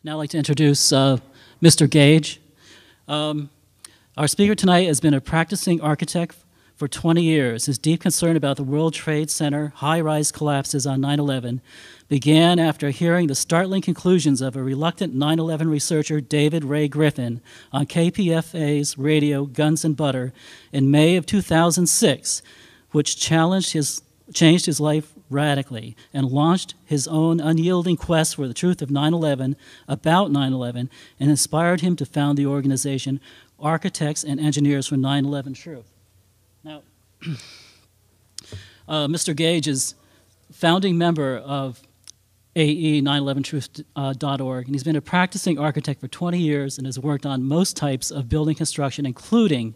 Now I'd like to introduce Mr. Gage. Our speaker tonight has been a practicing architect for 20 years. His deep concern about the World Trade Center high-rise collapses on 9/11 began after hearing the startling conclusions of a reluctant 9/11 researcher, David Ray Griffin, on KPFA's radio Guns and Butter in May of 2006, which changed his life radically and launched his own unyielding quest for the truth of 9/11, about 9/11, and inspired him to found the organization Architects and Engineers for 9/11 Truth. Now, Mr. Gage is founding member of AIA 9/11truth.org, and he's been a practicing architect for 20 years and has worked on most types of building construction, including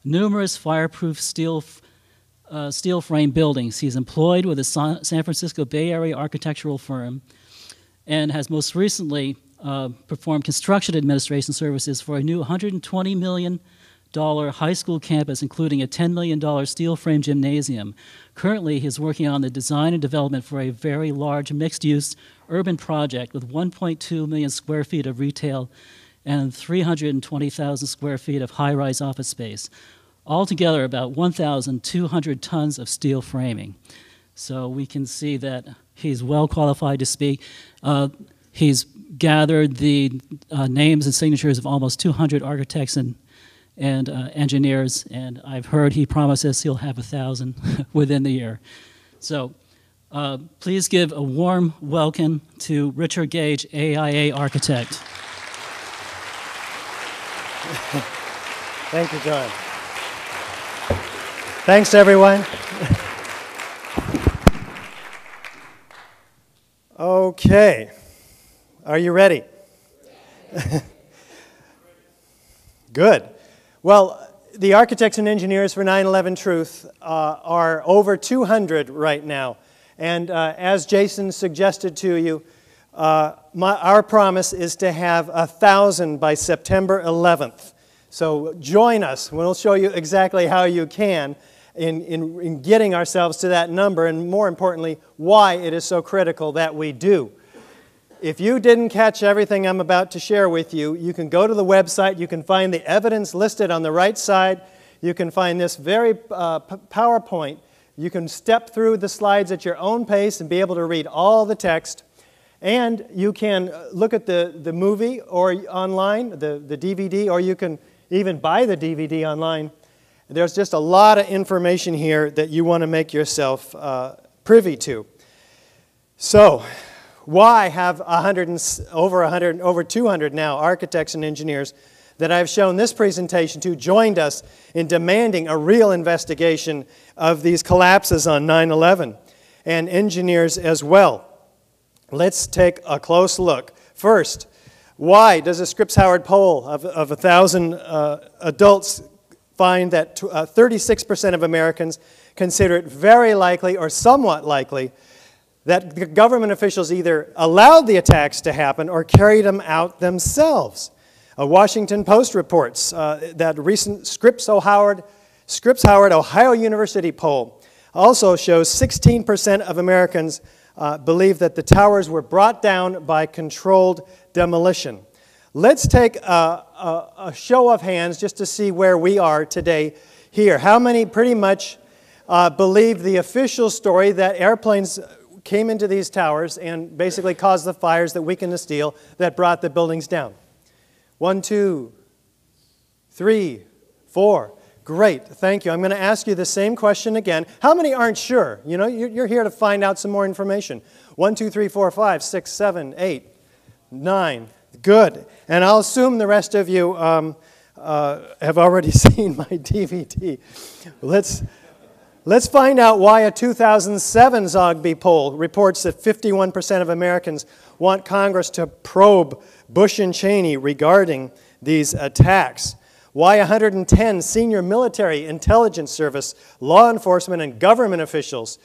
numerous fireproof steel frame buildings. He's employed with a San Francisco Bay Area architectural firm and has most recently performed construction administration services for a new $120 million high school campus, including a $10 million steel frame gymnasium. Currently, he's working on the design and development for a very large mixed-use urban project with 1.2 million square feet of retail and 320,000 square feet of high-rise office space. Altogether, about 1,200 tons of steel framing. So we can see that he's well qualified to speak. He's gathered the names and signatures of almost 200 architects and engineers, and I've heard he promises he'll have 1,000 within the year. So please give a warm welcome to Richard Gage, AIA architect. Thank you, John. Thanks, everyone. Okay. Are you ready? Good. Well, the Architects and Engineers for 9/11 Truth are over 200 right now. And as Jason suggested to you, our promise is to have 1,000 by September 11th. So join us. We'll show you exactly how you can in getting ourselves to that number, and more importantly, why it is so critical that we do. If you didn't catch everything I'm about to share with you, you can go to the website. You can find the evidence listed on the right side. You can find this very PowerPoint. You can step through the slides at your own pace and be able to read all the text. And you can look at the movie or online, the DVD, or you can even buy the DVD online. There's just a lot of information here that you want to make yourself privy to. So, why have over 200 now architects and engineers that I've shown this presentation to joined us in demanding a real investigation of these collapses on 9/11, and engineers as well? Let's take a close look. First, why does a Scripps Howard poll of 1,000 adults find that 36% of Americans consider it very likely or somewhat likely that the government officials either allowed the attacks to happen or carried them out themselves? A Washington Post reports that recent Scripps Howard Ohio University poll also shows 16% of Americans believe that the towers were brought down by controlled demolition. Let's take a show of hands just to see where we are today here. How many pretty much believe the official story that airplanes came into these towers and basically caused the fires that weakened the steel that brought the buildings down? 1, 2, 3, 4. Great, thank you. I'm going to ask you the same question again. How many aren't sure? You know, you're here to find out some more information. 1, 2, 3, 4, 5, 6, 7, 8, 9. Good. And I'll assume the rest of you have already seen my DVD. Let's find out why a 2007 Zogby poll reports that 51% of Americans want Congress to probe Bush and Cheney regarding these attacks. Why 110 senior military intelligence service, law enforcement, and government officials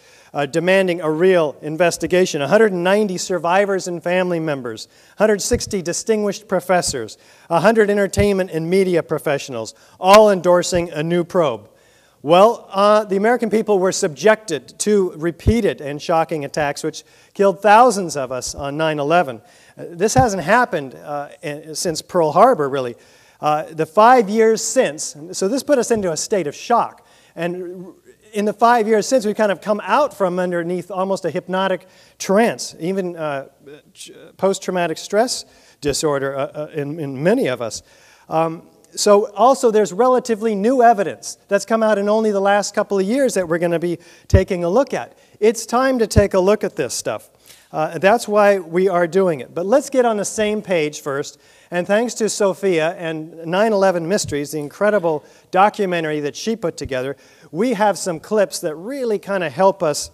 demanding a real investigation. 190 survivors and family members. 160 distinguished professors. 100 entertainment and media professionals, all endorsing a new probe. Well, the American people were subjected to repeated and shocking attacks which killed thousands of us on 9/11. This hasn't happened since Pearl Harbor, really. The 5 years since, so this put us into a state of shock. And in the 5 years since, we've kind of come out from underneath almost a hypnotic trance, even post-traumatic stress disorder in many of us. So also there's relatively new evidence that's come out in only the last couple of years that we're going to be taking a look at. It's time to take a look at this stuff. That's why we are doing it. But let's get on the same page first. And thanks to Sophia and 9/11 Mysteries, the incredible documentary that she put together, we have some clips that really kind of help us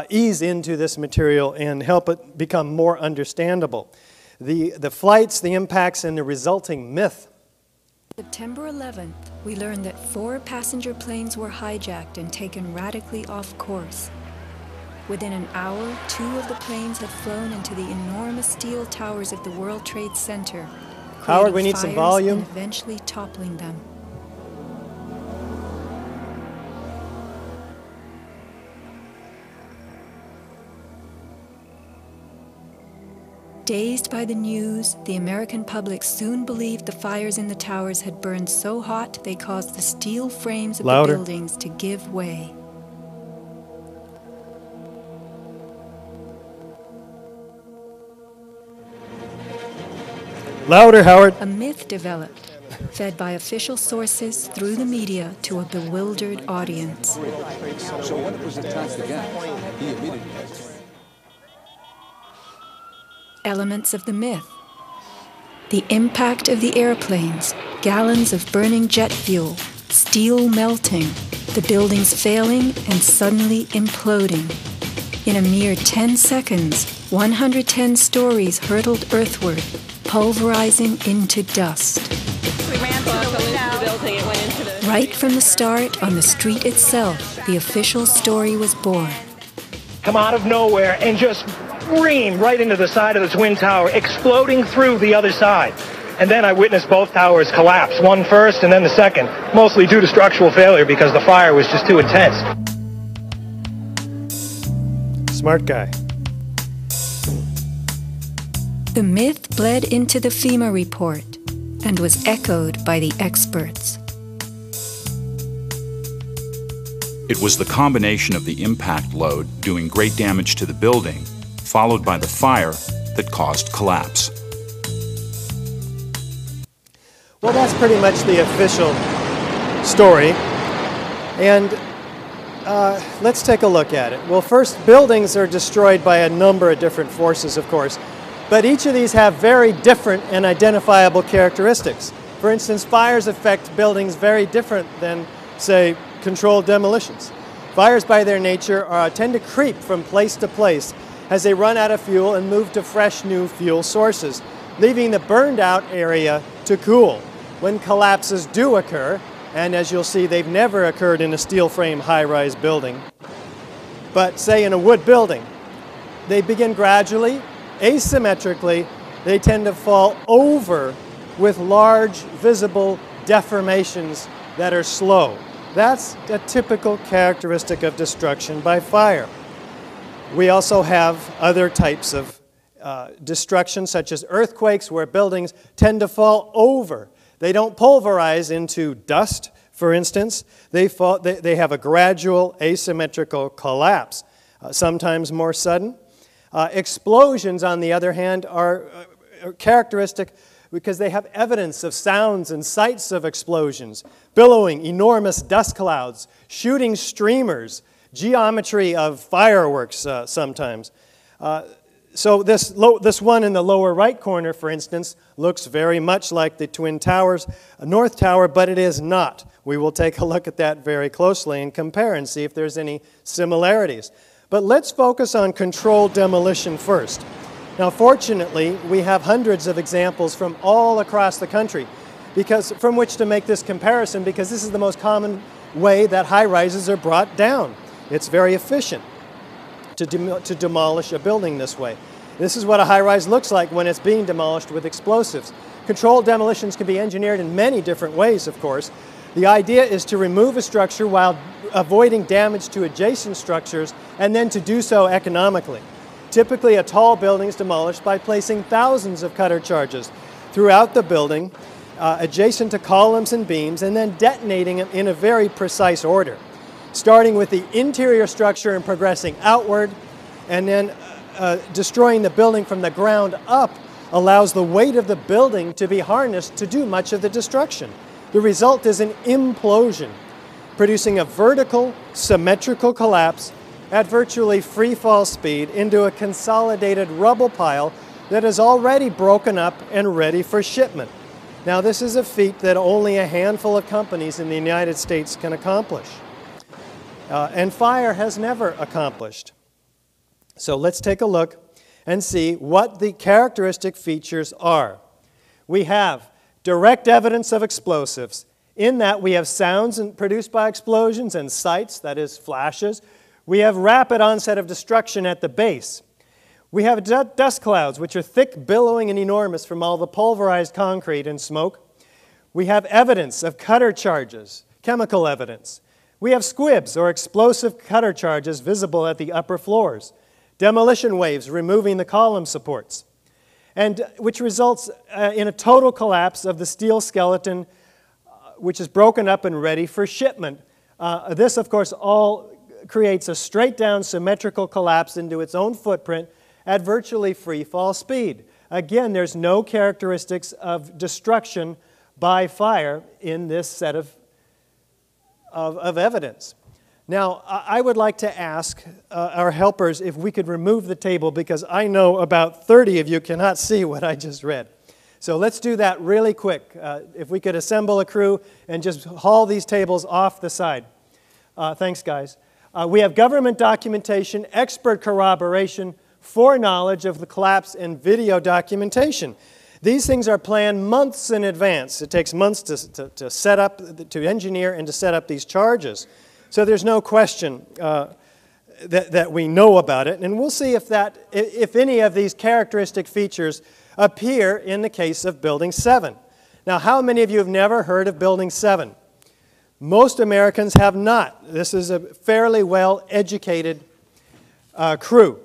ease into this material and help it become more understandable. The flights, the impacts, and the resulting myth. September 11th, we learned that 4 passenger planes were hijacked and taken radically off course. Within an hour, 2 of the planes had flown into the enormous steel towers of the World Trade Center, Howard, we need some volume. and eventually toppling them. Dazed by the news, the American public soon believed the fires in the towers had burned so hot they caused the steel frames of the buildings to give way. Louder, Howard. A myth developed, fed by official sources through the media to a bewildered audience. So when it was attacked again, he immediately... Elements of the myth. The impact of the airplanes, gallons of burning jet fuel, steel melting, the buildings failing and suddenly imploding. In a mere 10 seconds, 110 stories hurtled earthward, pulverizing into dust. We ran to the building, it went into the... Right from the start, on the street itself, the official story was born. Come out of nowhere and just scream right into the side of the Twin Tower, exploding through the other side. And then I witnessed both towers collapse, one first and then the second, mostly due to structural failure because the fire was just too intense. Smart guy. The myth bled into the FEMA report and was echoed by the experts. It was the combination of the impact load doing great damage to the building, followed by the fire that caused collapse. Well, that's pretty much the official story. And let's take a look at it. Well, first, buildings are destroyed by a number of different forces, of course. But each of these have very different and identifiable characteristics. For instance, fires affect buildings very different than, say, controlled demolitions. Fires by their nature tend to creep from place to place as they run out of fuel and move to fresh new fuel sources, leaving the burned out area to cool. When collapses do occur, and as you'll see, they've never occurred in a steel frame high-rise building, but say in a wood building, they begin gradually, asymmetrically. They tend to fall over with large visible deformations that are slow. That's a typical characteristic of destruction by fire. We also have other types of destruction, such as earthquakes, where buildings tend to fall over. They don't pulverize into dust, for instance. They have a gradual asymmetrical collapse, sometimes more sudden. Explosions, on the other hand, are characteristic because they have evidence of sounds and sights of explosions, billowing enormous dust clouds, shooting streamers, geometry of fireworks sometimes. So this one in the lower right corner, for instance, looks very much like the Twin Towers, North Tower, but it is not. We will take a look at that very closely and compare and see if there's any similarities. But let's focus on controlled demolition first. Now, fortunately, we have hundreds of examples from all across the country from which to make this comparison, because this is the most common way that high-rises are brought down. It's very efficient to demolish a building this way. This is what a high-rise looks like when it's being demolished with explosives. Controlled demolitions can be engineered in many different ways, of course. The idea is to remove a structure while avoiding damage to adjacent structures, and then to do so economically. Typically, a tall building is demolished by placing thousands of cutter charges throughout the building, adjacent to columns and beams, and then detonating them in a very precise order, starting with the interior structure and progressing outward, and then destroying the building from the ground up allows the weight of the building to be harnessed to do much of the destruction. The result is an implosion, producing a vertical, symmetrical collapse at virtually free fall speed into a consolidated rubble pile that is already broken up and ready for shipment. Now, this is a feat that only a handful of companies in the United States can accomplish, and fire has never accomplished. So let's take a look and see what the characteristic features are. We have direct evidence of explosives. In that, we have sounds produced by explosions and sights, that is, flashes. We have rapid onset of destruction at the base. We have dust clouds, which are thick, billowing, and enormous from all the pulverized concrete and smoke. We have evidence of cutter charges, chemical evidence. We have squibs, or explosive cutter charges, visible at the upper floors. Demolition waves removing the column supports, and which results in a total collapse of the steel skeleton, which is broken up and ready for shipment. This, of course, all creates a straight-down symmetrical collapse into its own footprint at virtually free fall speed. Again, there's no characteristics of destruction by fire in this set of evidence. Now, I would like to ask our helpers if we could remove the table, because I know about 30 of you cannot see what I just read. So let's do that really quick. If we could assemble a crew and just haul these tables off the side. Thanks, guys. We have government documentation, expert corroboration, foreknowledge of the collapse, and video documentation. These things are planned months in advance. It takes months to set up, to engineer, and to set up these charges. So there's no question that we know about it, and we'll see if any of these characteristic features appear in the case of Building 7. Now, how many of you have never heard of Building 7? Most Americans have not. This is a fairly well-educated crew.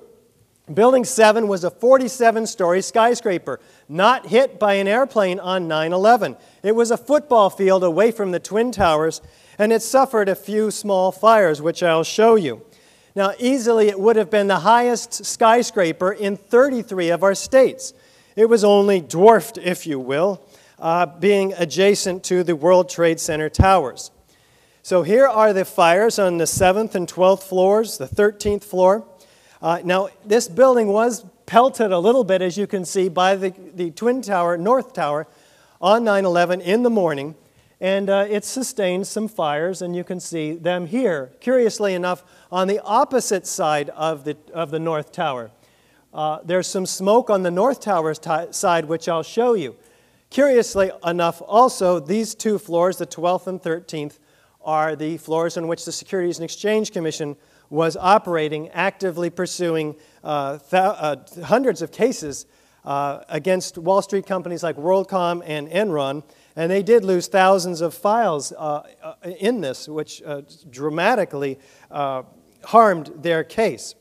Building 7 was a 47-story skyscraper, not hit by an airplane on 9/11. It was a football field away from the Twin Towers, and it suffered a few small fires, which I'll show you. Now, easily it would have been the highest skyscraper in 33 of our states. It was only dwarfed, if you will, being adjacent to the World Trade Center towers. So here are the fires on the 7th and 12th floors, the 13th floor. Now, this building was pelted a little bit, as you can see, by the Twin Tower, North Tower, on 9/11 in the morning. And it sustained some fires, and you can see them here, curiously enough, on the opposite side of the North Tower. There's some smoke on the North Tower side, which I'll show you. Curiously enough, also, these two floors, the 12th and 13th, are the floors on which the Securities and Exchange Commission was operating, actively pursuing hundreds of cases against Wall Street companies like WorldCom and Enron, and they did lose thousands of files in this, which dramatically harmed their case.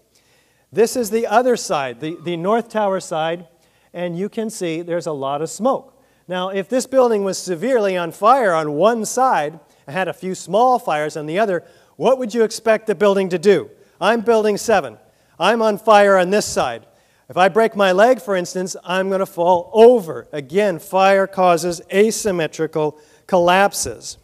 This is the other side, the North Tower side, and you can see there's a lot of smoke. Now, if this building was severely on fire on one side and had a few small fires on the other, what would you expect the building to do? I'm Building 7. I'm on fire on this side. If I break my leg, for instance, I'm going to fall over. Again, fire causes asymmetrical collapses.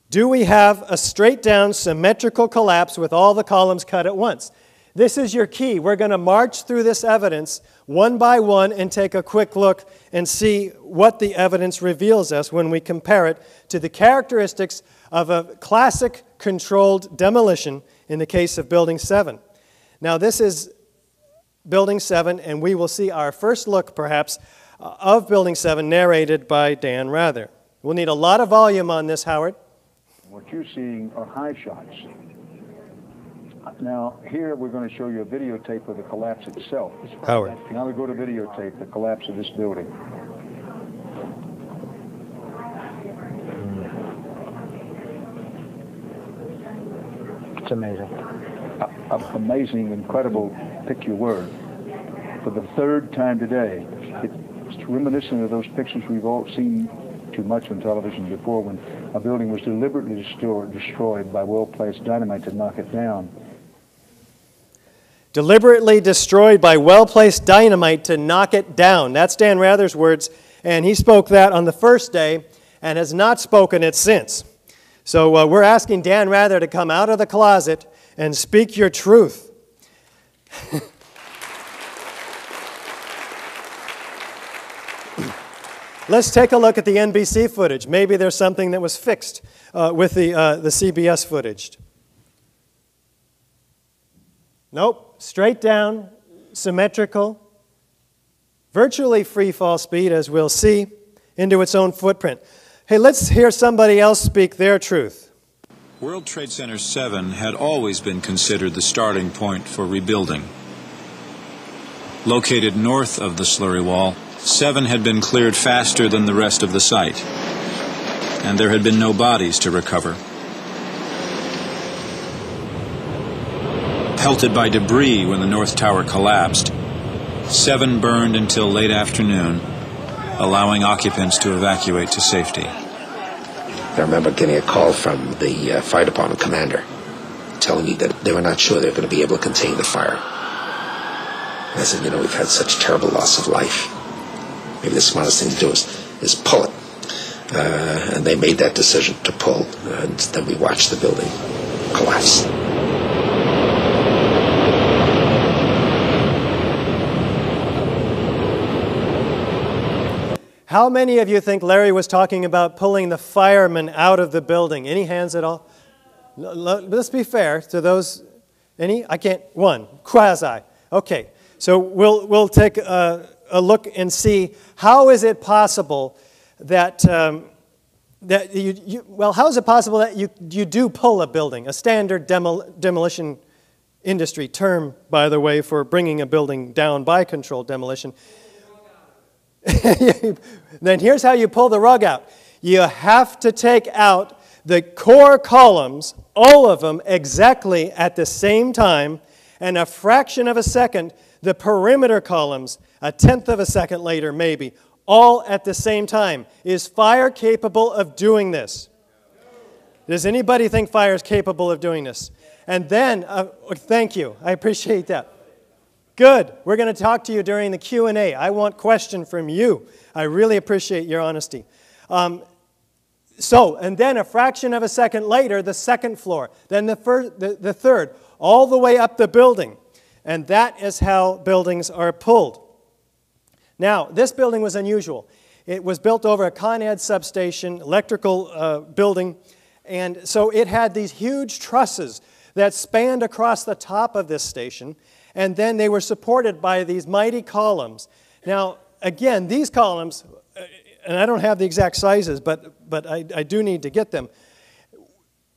Do we have a straight-down symmetrical collapse with all the columns cut at once? This is your key. We're going to march through this evidence one by one and take a quick look and see what the evidence reveals us when we compare it to the characteristics of a classic controlled demolition in the case of Building 7. Now, this is Building 7, and we will see our first look, perhaps, of Building 7 narrated by Dan Rather. We'll need a lot of volume on this, Howard. What you're seeing are high shots. Now, here we're going to show you a videotape of the collapse itself. Howard. Now we go to videotape, the collapse of this building. It's amazing. Amazing, incredible, pick your word. For the third time today, it's reminiscent of those pictures we've all seen too much on television before, when a building was deliberately destroyed by well-placed dynamite to knock it down. Deliberately destroyed by well-placed dynamite to knock it down. That's Dan Rather's words, and he spoke that on the first day and has not spoken it since. So we're asking Dan Rather to come out of the closet and speak your truth. Let's take a look at the NBC footage. Maybe there's something that was fixed with the CBS footage. Nope, straight down, symmetrical, virtually free fall speed, as we'll see, into its own footprint. Hey, let's hear somebody else speak their truth. World Trade Center 7 had always been considered the starting point for rebuilding. Located north of the slurry wall, 7 had been cleared faster than the rest of the site, and there had been no bodies to recover. Pelted by debris when the North Tower collapsed, 7 burned until late afternoon, allowing occupants to evacuate to safety. I remember getting a call from the fire department commander telling me that they were not sure they were going to be able to contain the fire. And I said, we've had such terrible loss of life. Maybe the smartest thing to do is pull it. And they made that decision to pull, and then we watched the building collapse. How many of you think Larry was talking about pulling the firemen out of the building? Any hands at all? Let's be fair to those. Any? I can't. One. Quasi. Okay. So we'll take a look and see how is it possible that how is it possible that you do pull a building? A standard demolition industry term, by the way, for bringing a building down by controlled demolition. Then here's how you pull the rug out. You have to take out the core columns, all of them exactly at the same time, and a fraction of a second, the perimeter columns, a tenth of a second later maybe, all at the same time. Is fire capable of doing this? Does anybody think fire is capable of doing this? And then, thank you, I appreciate that. Good. We're going to talk to you during the Q&A. I want questions from you. I really appreciate your honesty. And then a fraction of a second later, the second floor, then the third, all the way up the building. And that is how buildings are pulled. Now, this building was unusual. It was built over a Con Ed substation, electrical building, and so it had these huge trusses that spanned across the top of this station, and then they were supported by these mighty columns. Now, again, these columns, and I don't have the exact sizes, but I do need to get them.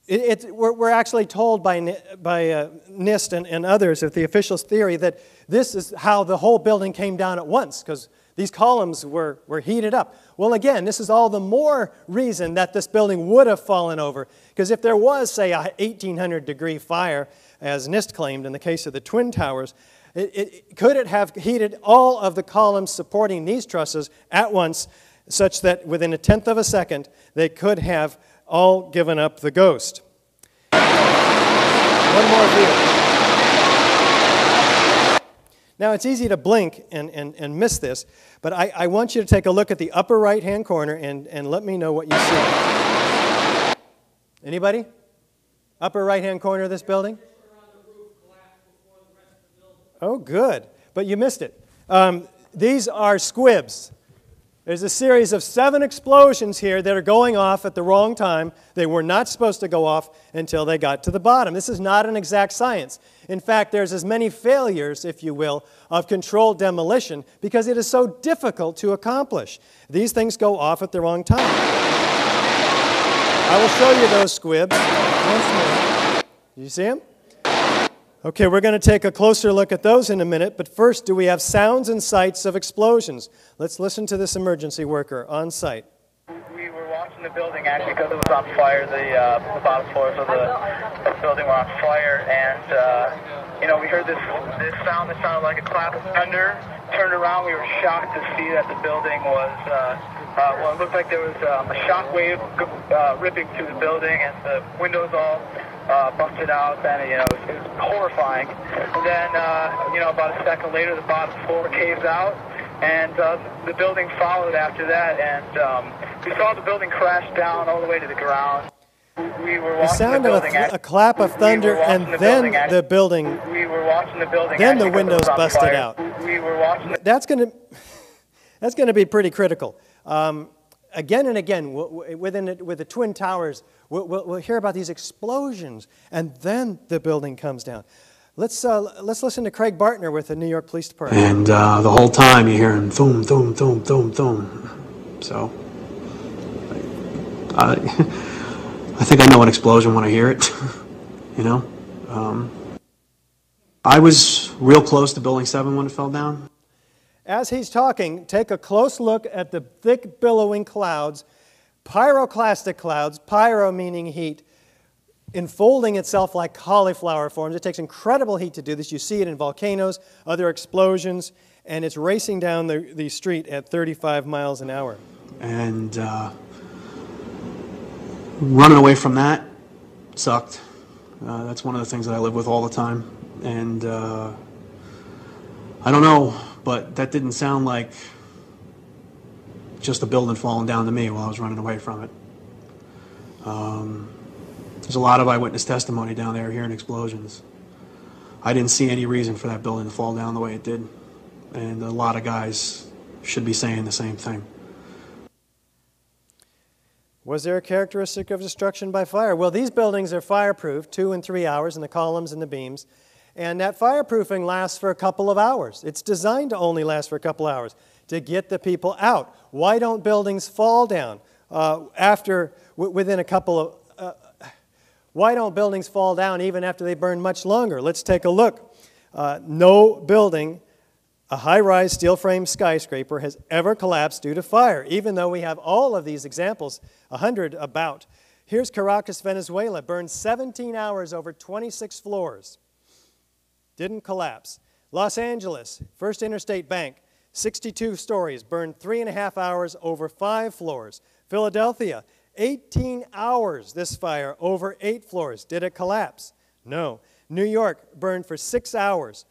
We're actually told by NIST and others of the officials' theory that this is how the whole building came down at once, because these columns were heated up. Well, again, this is all the more reason that this building would have fallen over, because if there was, say, a 1,800-degree fire, as NIST claimed in the case of the Twin Towers, could it have heated all of the columns supporting these trusses at once, such that within a tenth of a second, they could have all given up the ghost. One more view. Now, it's easy to blink and miss this, but I want you to take a look at the upper right-hand corner and let me know what you see. Anybody? Upper right-hand corner of this building? Oh, good. But you missed it. These are squibs. There's a series of 7 explosions here that are going off at the wrong time. They were not supposed to go off until they got to the bottom. This is not an exact science. In fact, there's as many failures, if you will, of controlled demolition because it is so difficult to accomplish. These things go off at the wrong time. I will show you those squibs once more. You see them? Okay, we're going to take a closer look at those in a minute, but first, do we have sounds and sights of explosions? Let's listen to this emergency worker on site. We were watching the building actually because it was on fire. The bottom floors of the building were on fire, and you know, we heard this sound that sounded like a clap of thunder. Turned around, we were shocked to see that the building was well, it looked like there was a shock wave ripping through the building, and the windows all busted out. And you know, it was horrifying. And then you know, about a second later, the bottom floor caves out. And the building followed after that, and we saw the building crash down all the way to the ground. We were watching the sound of a clap of thunder, and then the building. We were watching the building. Then the windows busted out. We were watching. That's going to be pretty critical. Again and again, with the Twin Towers, we'll hear about these explosions, and then the building comes down. Let's listen to Craig Bartner with the New York Police Department. And the whole time you're hearing thum, thum, thum, thum, thum. So I think I know an explosion when I hear it, you know. I was real close to Building 7 when it fell down. As he's talking, take a close look at the thick billowing clouds, pyroclastic clouds, pyro meaning heat, enfolding itself like cauliflower forms. It takes incredible heat to do this. You see it in volcanoes, other explosions, and it's racing down the street at 35 miles an hour. And running away from that sucked. That's one of the things that I live with all the time. And I don't know, but that didn't sound like just a building falling down to me while I was running away from it. There's a lot of eyewitness testimony down there hearing explosions. I didn't see any reason for that building to fall down the way it did. And a lot of guys should be saying the same thing. Was there a characteristic of destruction by fire? Well, these buildings are fireproof, 2 and 3 hours in the columns and the beams. And that fireproofing lasts for a couple of hours. It's designed to only last for a couple hours to get the people out. Why don't buildings fall down within a couple of... Why don't buildings fall down even after they burn much longer? Let's take a look. No building, a high-rise steel-frame skyscraper, has ever collapsed due to fire, even though we have all of these examples, 100 about. Here's Caracas, Venezuela, burned 17 hours over 26 floors. Didn't collapse. Los Angeles, First Interstate Bank, 62 stories, burned 3.5 hours over 5 floors. Philadelphia, 18 hours, this fire, over 8 floors. Did it collapse? No. New York burned for 6 hours.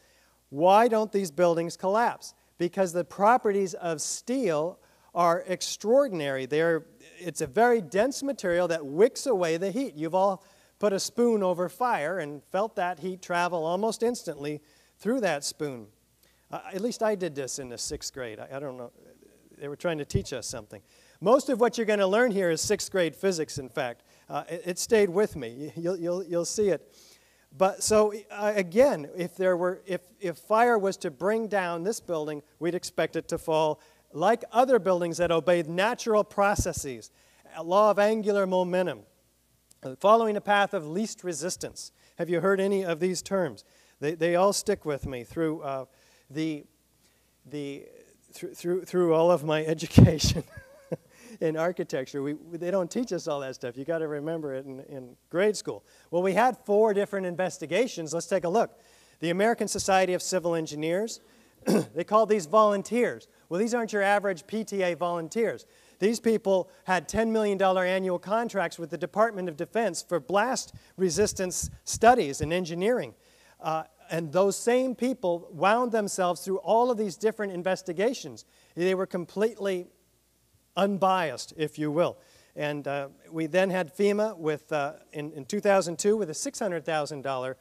Why don't these buildings collapse? Because the properties of steel are extraordinary. It's a very dense material that wicks away the heat. You've all put a spoon over fire and felt that heat travel almost instantly through that spoon. At least I did this in the 6th grade. I don't know. They were trying to teach us something. Most of what you're going to learn here is 6th grade physics, in fact. It stayed with me. You'll see it. But so again, if fire was to bring down this building, we'd expect it to fall like other buildings that obeyed natural processes, a law of angular momentum, following a path of least resistance. Have you heard any of these terms? They all stick with me through through all of my education. In architecture, they don't teach us all that stuff. You got to remember it in grade school. Well, we had 4 different investigations. Let's take a look. The American Society of Civil Engineers, they called these volunteers. Well, these aren't your average PTA volunteers. These people had $10 million annual contracts with the Department of Defense for blast resistance studies and engineering. And those same people wound themselves through all of these different investigations. They were completely unbiased, if you will. And we then had FEMA with, in 2002 with a $600,000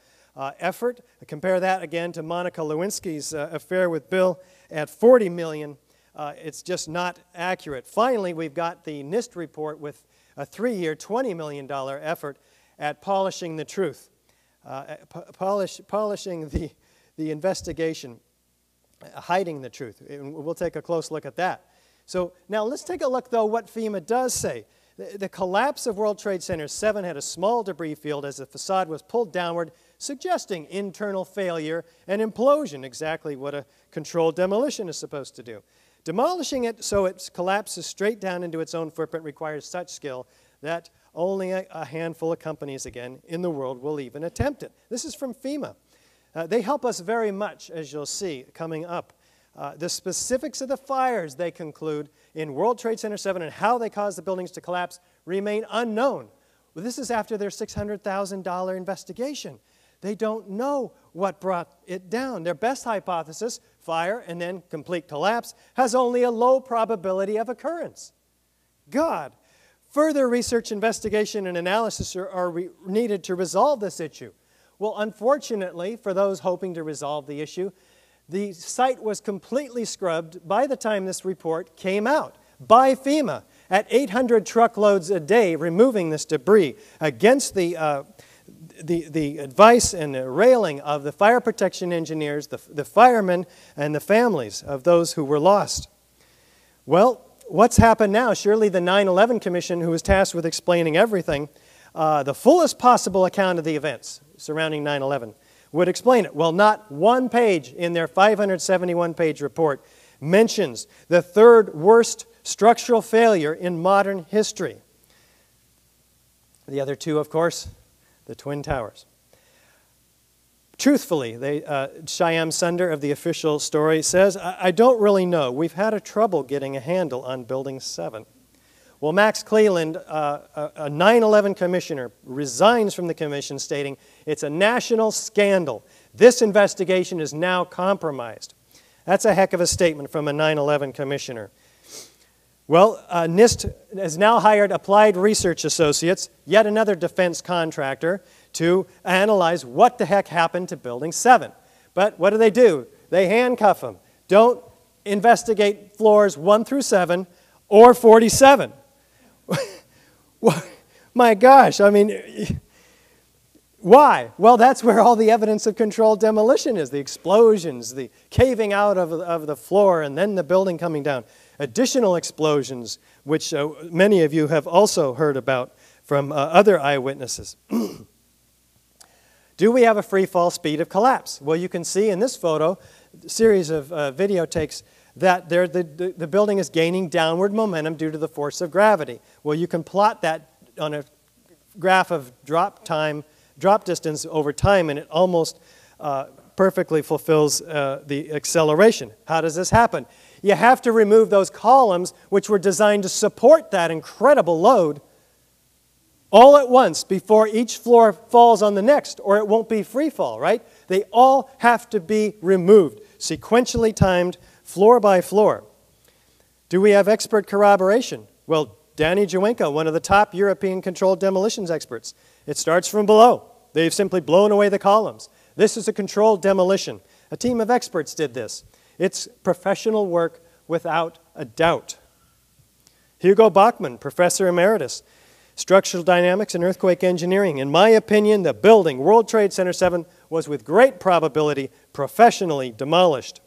effort. Compare that again to Monica Lewinsky's affair with Bill at $40 million. It's just not accurate. Finally, we've got the NIST report with a 3-year, $20 million effort at polishing the truth, polishing the investigation, hiding the truth. And we'll take a close look at that. So now let's take a look, though, what FEMA does say. The collapse of World Trade Center 7 had a small debris field as the facade was pulled downward, suggesting internal failure and implosion, exactly what a controlled demolition is supposed to do. Demolishing it so it collapses straight down into its own footprint requires such skill that only a handful of companies, again, in the world will even attempt it. This is from FEMA. They help us very much, as you'll see coming up. The specifics of the fires, they conclude, in World Trade Center 7 and how they caused the buildings to collapse remain unknown. Well, this is after their $600,000 investigation. They don't know what brought it down. Their best hypothesis, fire and then complete collapse, has only a low probability of occurrence. God, further research, investigation, and analysis are needed to resolve this issue. Well, unfortunately, for those hoping to resolve the issue, the site was completely scrubbed by the time this report came out by FEMA at 800 truckloads a day, removing this debris against the advice and the railing of the fire protection engineers, the firemen, and the families of those who were lost. Well, what's happened now? Surely the 9/11 Commission, who was tasked with explaining everything, the fullest possible account of the events surrounding 9/11, would explain it. Well, not one page in their 571-page report mentions the third worst structural failure in modern history. The other two, of course, the Twin Towers. Truthfully, Shyam Sunder of the official story says, I don't really know. We've had a trouble getting a handle on Building 7. Well, Max Cleland, a 9/11 commissioner, resigns from the commission stating, it's a national scandal. This investigation is now compromised. That's a heck of a statement from a 9/11 commissioner. Well, NIST has now hired Applied Research Associates, yet another defense contractor, to analyze what the heck happened to Building 7. But what do? They handcuff them. Don't investigate floors 1 through 7 or 47. My gosh, I mean, why? Well, that's where all the evidence of controlled demolition is, the explosions, the caving out of the floor, and then the building coming down. Additional explosions, which many of you have also heard about from other eyewitnesses. Do we have a free fall speed of collapse? Well, you can see in this photo, a series of video takes, that the building is gaining downward momentum due to the force of gravity. Well, you can plot that on a graph of drop distance over time, and it almost perfectly fulfills the acceleration. How does this happen? You have to remove those columns which were designed to support that incredible load all at once before each floor falls on the next, or it won't be free fall, right? They all have to be removed, sequentially timed, floor by floor. Do we have expert corroboration? Well, Danny Jawenko, one of the top European controlled demolitions experts. It starts from below. They've simply blown away the columns. This is a controlled demolition. A team of experts did this. It's professional work without a doubt. Hugo Bachmann, Professor Emeritus, Structural Dynamics and Earthquake Engineering. In my opinion, the building, World Trade Center 7, was with great probability professionally demolished.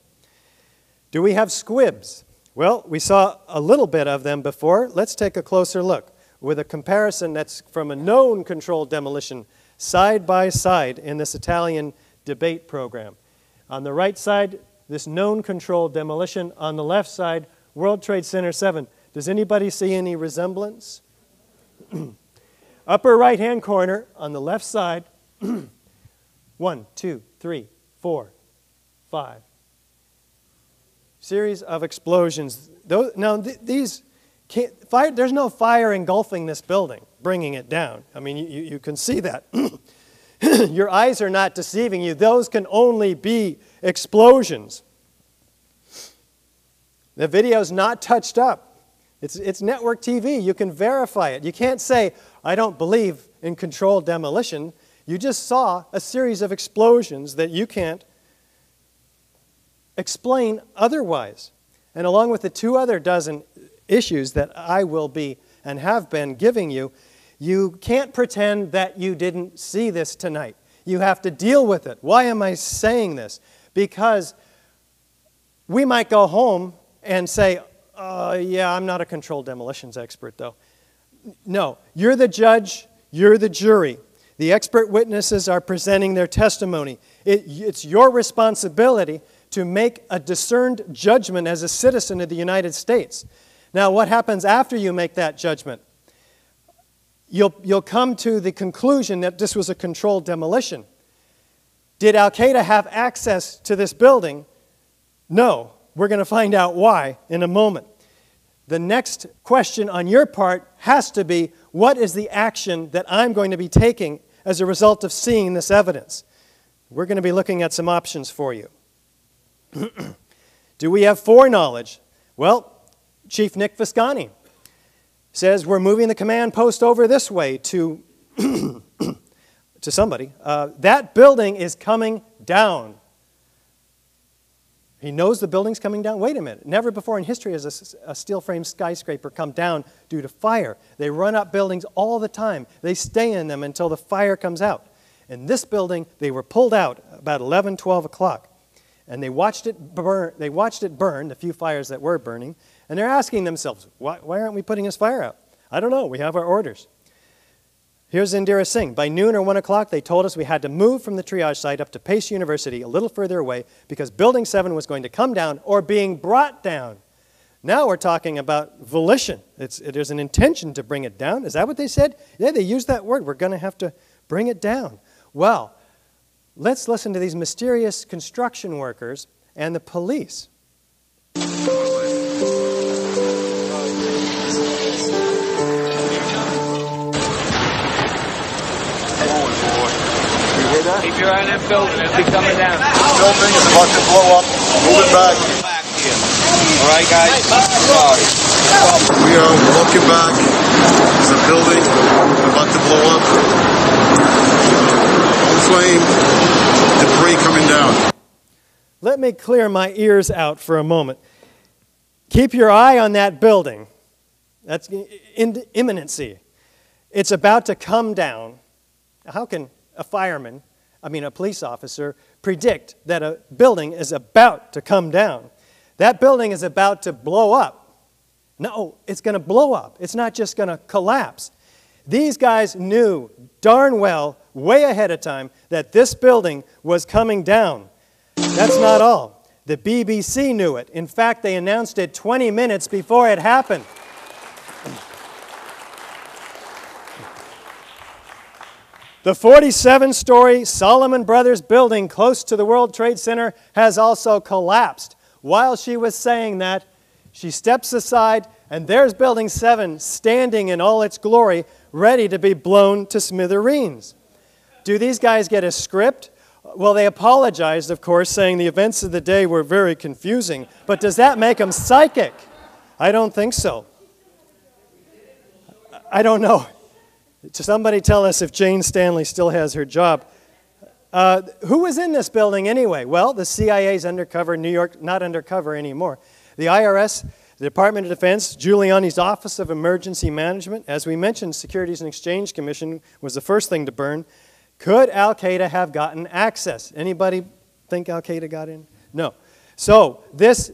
Do we have squibs? Well, we saw a little bit of them before. Let's take a closer look with a comparison that's from a known controlled demolition side by side in this Italian debate program. On the right side, this known controlled demolition. On the left side, World Trade Center 7. Does anybody see any resemblance? Upper right-hand corner on the left side, 1, 2, 3, 4, 5. Series of explosions. There's no fire engulfing this building, bringing it down. I mean, you can see that. Your eyes are not deceiving you. Those can only be explosions. The video's not touched up. It's network TV. You can verify it. You can't say, I don't believe in controlled demolition. You just saw a series of explosions that you can't explain otherwise. And along with the 2 other dozen issues that I will be and have been giving you, you can't pretend that you didn't see this tonight. You have to deal with it. Why am I saying this? Because we might go home and say, yeah, I'm not a controlled demolitions expert, though. No, you're the judge, you're the jury. The expert witnesses are presenting their testimony. It's your responsibility to make a discerned judgment as a citizen of the United States. Now, what happens after you make that judgment? You'll come to the conclusion that this was a controlled demolition. Did Al-Qaeda have access to this building? No. We're going to find out why in a moment. The next question on your part has to be, what is the action that I'm going to be taking as a result of seeing this evidence? We're going to be looking at some options for you. Do we have foreknowledge? Well, Chief Nick Viscani says we're moving the command post over this way to, to somebody. That building is coming down. He knows the building's coming down. Wait a minute. Never before in history has a steel frame skyscraper come down due to fire. They run up buildings all the time. They stay in them until the fire comes out. In this building, they were pulled out about 11, 12 o'clock. And they watched it burn, the few fires that were burning, and they're asking themselves, why aren't we putting this fire out? I don't know. We have our orders. Here's Indira Singh. By noon or 1 o'clock, they told us we had to move from the triage site up to Pace University, a little further away, because Building 7 was going to come down or being brought down. Now we're talking about volition. There's an intention to bring it down. Is that what they said? Yeah, they used that word. We're going to have to bring it down. Well, let's listen to these mysterious construction workers and the police. Keep your eye on that building. It'll be coming down. Building is about to blow up. Move it back. All right, guys. We are walking back. There's a building about to blow up. On flame. Debris coming down. Let me clear my ears out for a moment. Keep your eye on that building. That's imminency. It's about to come down. How can a police officer, predict that a building is about to come down? That building is about to blow up. No, it's going to blow up. It's not just going to collapse. These guys knew darn well, way ahead of time, that this building was coming down. That's not all. The BBC knew it. In fact, they announced it 20 minutes before it happened. The 47-story Solomon Brothers building close to the World Trade Center has also collapsed. While she was saying that, she steps aside, and there's Building 7 standing in all its glory, ready to be blown to smithereens. Do these guys get a script? Well, they apologized, of course, saying the events of the day were very confusing. But does that make them psychic? I don't think so. I don't know. Somebody tell us if Jane Stanley still has her job. Who was in this building anyway? Well, the CIA's undercover, New York, not undercover anymore. The IRS, the Department of Defense, Giuliani's Office of Emergency Management. As we mentioned, Securities and Exchange Commission was the first thing to burn. Could Al-Qaeda have gotten access? Anybody think Al-Qaeda got in? No. So this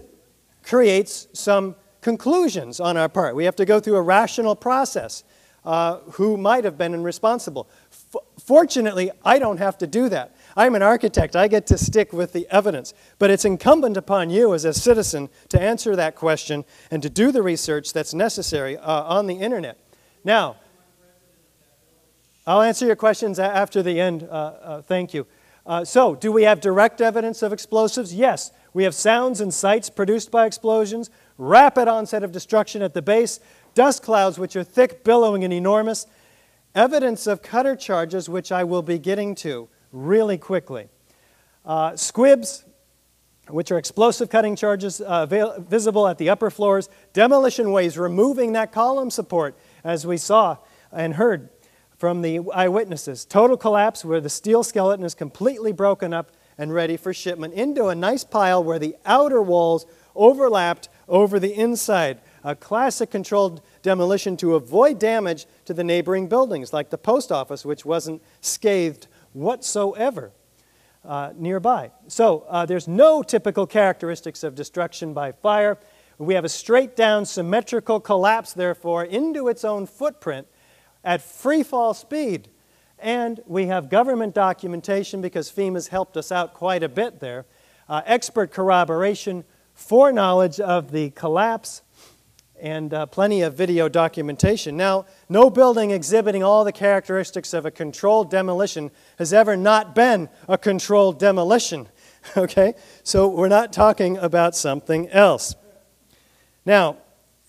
creates some conclusions on our part. We have to go through a rational process. Who might have been responsible. Fortunately, I don't have to do that. I'm an architect. I get to stick with the evidence. But it's incumbent upon you as a citizen to answer that question and to do the research that's necessary on the internet. Now, I'll answer your questions after the end. Thank you. So, do we have direct evidence of explosives? Yes. We have sounds and sights produced by explosions, rapid onset of destruction at the base, dust clouds which are thick, billowing, and enormous, evidence of cutter charges, which I will be getting to really quickly. Squibs, which are explosive cutting charges visible at the upper floors, demolition waves removing that column support, as we saw and heard from the eyewitnesses. Total collapse where the steel skeleton is completely broken up and ready for shipment into a nice pile where the outer walls overlapped over the inside. A classic controlled demolition to avoid damage to the neighboring buildings, like the post office, which wasn't scathed whatsoever nearby. So there's no typical characteristics of destruction by fire. We have a straight down symmetrical collapse, therefore, into its own footprint at free fall speed. And we have government documentation, because FEMA's helped us out quite a bit there, expert corroboration, foreknowledge of the collapse, and plenty of video documentation. Now, no building exhibiting all the characteristics of a controlled demolition has ever not been a controlled demolition, okay? So we're not talking about something else. Now,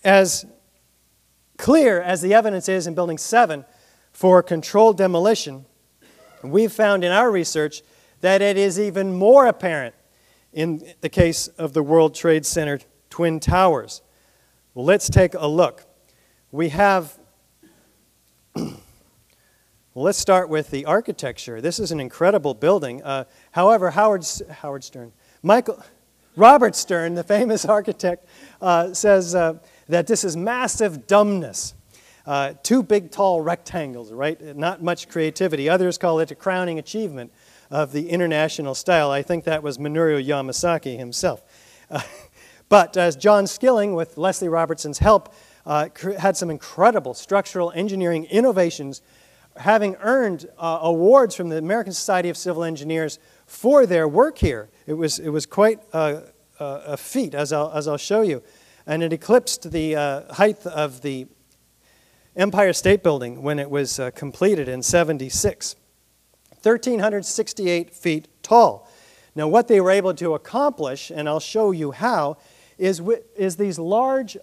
as clear as the evidence is in Building 7 for controlled demolition, we've found in our research that it is even more apparent in the case of the World Trade Center Twin Towers. Well, let's take a look. We have, well, let's start with the architecture. This is an incredible building. However, Robert Stern, the famous architect, says that this is massive dumbness. Two big, tall rectangles, right? Not much creativity. Others call it a crowning achievement of the international style. I think that was Minoru Yamasaki himself. But as John Skilling, with Leslie Robertson's help, had some incredible structural engineering innovations, having earned awards from the American Society of Civil Engineers for their work here. It was quite a feat, as I'll show you. And it eclipsed the height of the Empire State Building when it was completed in '76. 1,368 feet tall. Now, what they were able to accomplish, and I'll show you how, is these large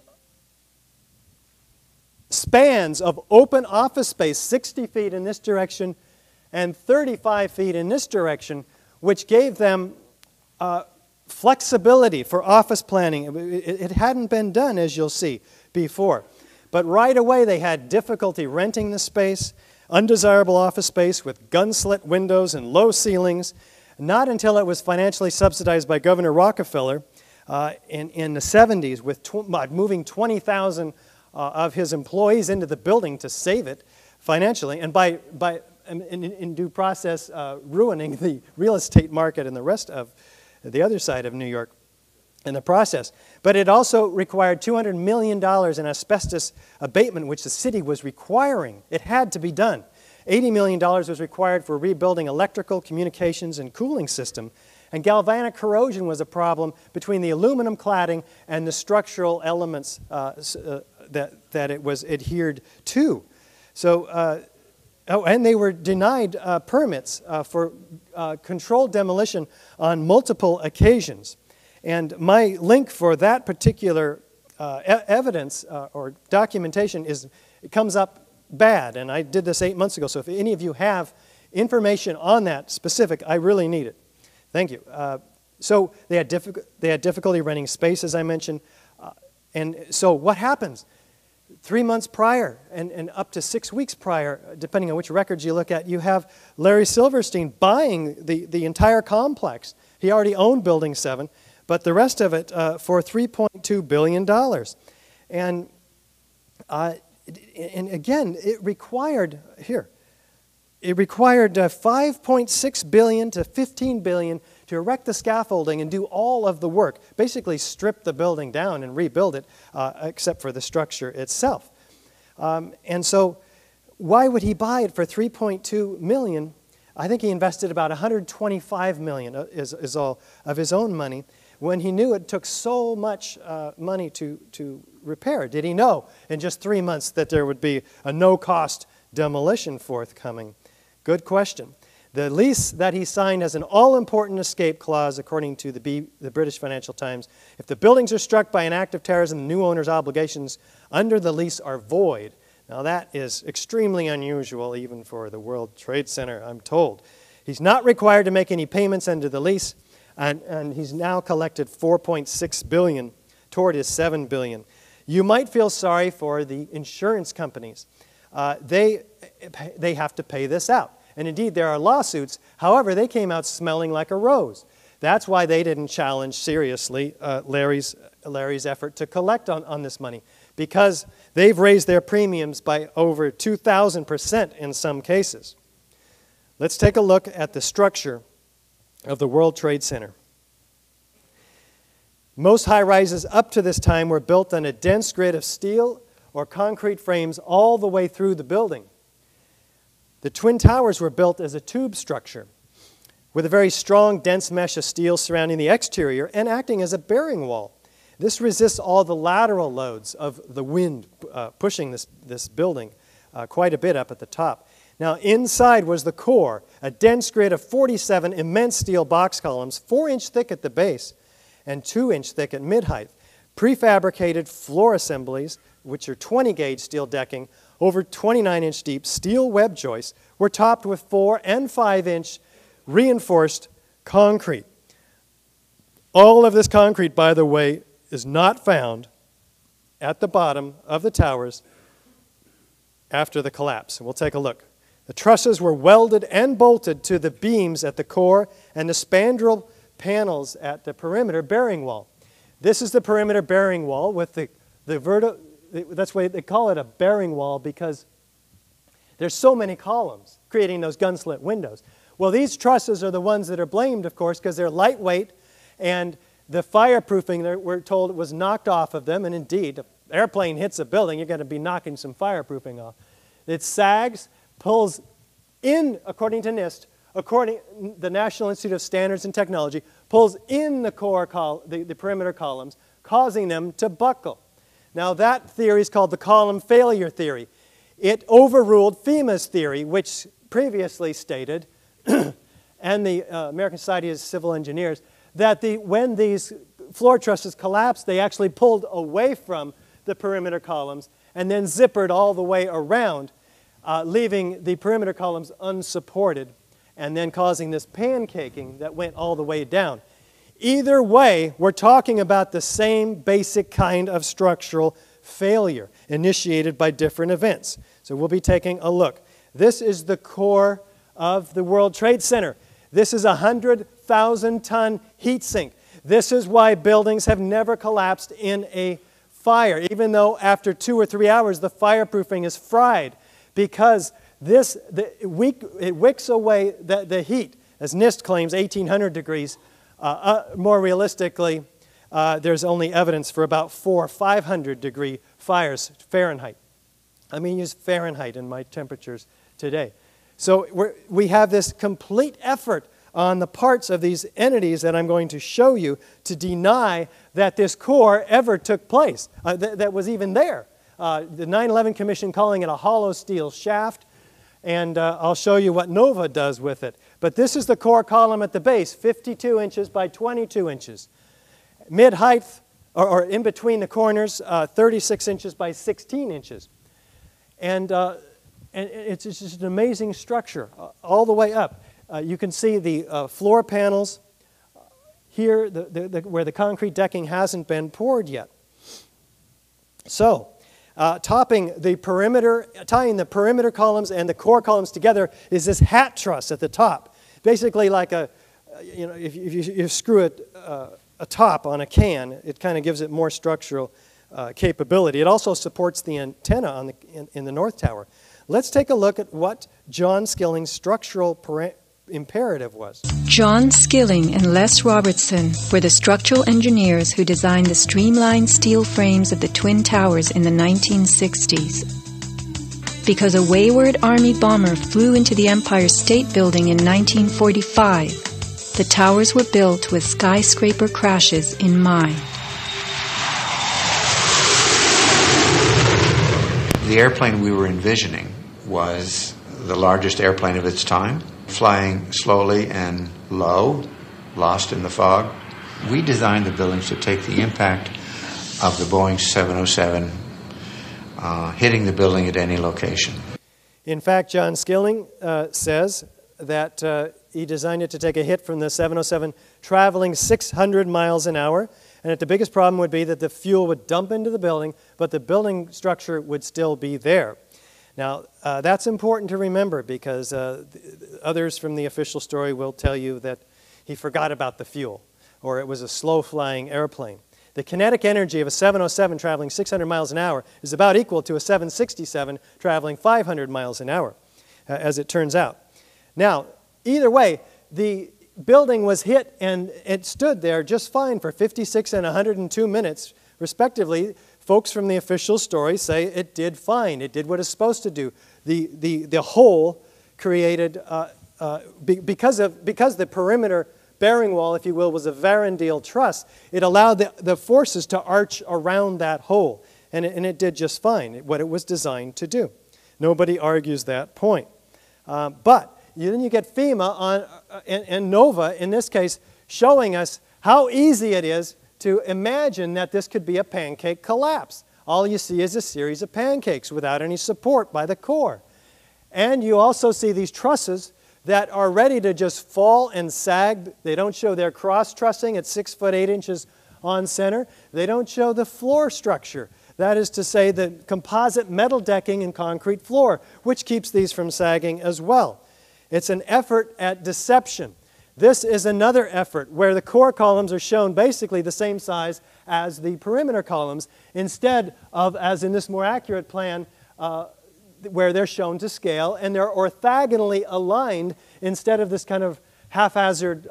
spans of open office space, 60 feet in this direction and 35 feet in this direction, which gave them flexibility for office planning. It hadn't been done, as you'll see, before. But right away, they had difficulty renting the space, undesirable office space with gun-slit windows and low ceilings. Not until it was financially subsidized by Governor Rockefeller in the 70s, with moving 20,000 of his employees into the building to save it financially, and in due process ruining the real estate market and the rest of the other side of New York in the process. But it also required $200 million in asbestos abatement, which the city was requiring. It had to be done. $80 million was required for rebuilding electrical, communications, and cooling system. And galvanic corrosion was a problem between the aluminum cladding and the structural elements that it was adhered to. So, and they were denied permits for controlled demolition on multiple occasions. And my link for that particular evidence or documentation it comes up bad, and I did this 8 months ago, so if any of you have information on that specific, I really need it. Thank you. So they had difficulty renting space, as I mentioned, and so what happens? 3 months prior and up to 6 weeks prior, depending on which records you look at, you have Larry Silverstein buying the entire complex. He already owned Building 7, but the rest of it for $3.2 billion. And again, it required, it required $5.6 billion to $15 billion to erect the scaffolding and do all of the work, basically strip the building down and rebuild it, except for the structure itself. And so why would he buy it for $3.2 million? I think he invested about $125 million is all of his own money, when he knew it took so much money to repair. Did he know in just 3 months that there would be a no-cost demolition forthcoming? Good question. The lease that he signed has an all-important escape clause, according to the British Financial Times. If the buildings are struck by an act of terrorism, the new owner's obligations under the lease are void. Now that is extremely unusual even for the World Trade Center, I'm told. He's not required to make any payments under the lease, and he's now collected $4.6 billion toward his $7 billion. You might feel sorry for the insurance companies. They have to pay this out. And indeed, there are lawsuits. However, they came out smelling like a rose. That's why they didn't challenge seriously Larry's effort to collect on this money, because they've raised their premiums by over 2,000% in some cases. Let's take a look at the structure of the World Trade Center. Most high-rises up to this time were built on a dense grid of steel or concrete frames all the way through the building. The Twin Towers were built as a tube structure. with a very strong, dense mesh of steel surrounding the exterior and acting as a bearing wall. This resists all the lateral loads of the wind pushing this building quite a bit up at the top. Now, inside was the core, a dense grid of 47 immense steel box columns, 4-inch thick at the base and 2-inch thick at mid-height. Prefabricated floor assemblies, which are 20-gauge steel decking, over 29-inch deep steel web joists, were topped with 4- and 5-inch reinforced concrete. All of this concrete, by the way, is not found at the bottom of the towers after the collapse. And we'll take a look. The trusses were welded and bolted to the beams at the core and the spandrel panels at the perimeter bearing wall. This is the perimeter bearing wall with the vertical. That's why they call it a bearing wall, because there's so many columns creating those gun-slit windows. Well, these trusses are the ones that are blamed, of course, because they're lightweight, and the fireproofing, we're told, was knocked off of them. And indeed, if an airplane hits a building, you're going to be knocking some fireproofing off. It sags, pulls in, according to NIST, the National Institute of Standards and Technology, pulls in the core, the perimeter columns, causing them to buckle. Now, that theory is called the column failure theory. It overruled FEMA's theory, which previously stated, and the American Society of Civil Engineers, that when these floor trusses collapsed, they actually pulled away from the perimeter columns and then zippered all the way around, leaving the perimeter columns unsupported and then causing this pancaking that went all the way down. Either way, we're talking about the same basic kind of structural failure initiated by different events. So we'll be taking a look. This is the core of the World Trade Center. This is a 100,000-ton heat sink. This is why buildings have never collapsed in a fire, even though after 2 or 3 hours the fireproofing is fried, because it wicks away the heat. As NIST claims, 1,800 degrees. More realistically, there's only evidence for about 400 or 500 degree fires, Fahrenheit. I mean, use Fahrenheit in my temperatures today. So we have this complete effort on the parts of these entities that I'm going to show you to deny that this core ever took place, that was even there. The 9/11 Commission calling it a hollow steel shaft, and I'll show you what NOVA does with it. But this is the core column at the base, 52 inches by 22 inches. Mid-height, or in between the corners, 36 inches by 16 inches. And it's just an amazing structure all the way up. You can see the floor panels here where the concrete decking hasn't been poured yet. So, tying the perimeter columns and the core columns together is this hat truss at the top. Basically like if you screw a top on a can, it kind of gives it more structural capability. It also supports the antenna in the North Tower. Let's take a look at what John Skilling's structural imperative was. John Skilling and Les Robertson were the structural engineers who designed the streamlined steel frames of the Twin Towers in the 1960s. Because a wayward Army bomber flew into the Empire State Building in 1945, the towers were built with skyscraper crashes in mind. The airplane we were envisioning was the largest airplane of its time, flying slowly and low, lost in the fog. We designed the buildings to take the impact of the Boeing 707 hitting the building at any location. In fact, John Skilling says that he designed it to take a hit from the 707 traveling 600 miles an hour, and that the biggest problem would be that the fuel would dump into the building, but the building structure would still be there. Now, that's important to remember, because others from the official story will tell you that he forgot about the fuel, or it was a slow-flying airplane. The kinetic energy of a 707 traveling 600 miles an hour is about equal to a 767 traveling 500 miles an hour, as it turns out. Now, either way, the building was hit, and it stood there just fine for 56 and 102 minutes, respectively. Folks from the official story say it did fine. It did what it's supposed to do. The hole created because the perimeter bearing wall, if you will, was a Varandale truss, it allowed the forces to arch around that hole. And it did just fine, what it was designed to do. Nobody argues that point. But then you get FEMA and NOVA, in this case, showing us how easy it is to imagine that this could be a pancake collapse. All you see is a series of pancakes without any support by the core. And you also see these trusses that are ready to just fall and sag. They don't show their cross-trussing at 6 foot 8 inches on center. They don't show the floor structure. That is to say, the composite metal decking and concrete floor, which keeps these from sagging as well. It's an effort at deception. This is another effort where the core columns are shown basically the same size as the perimeter columns, instead of, as in this more accurate plan, where they're shown to scale, and they're orthogonally aligned instead of this kind of haphazard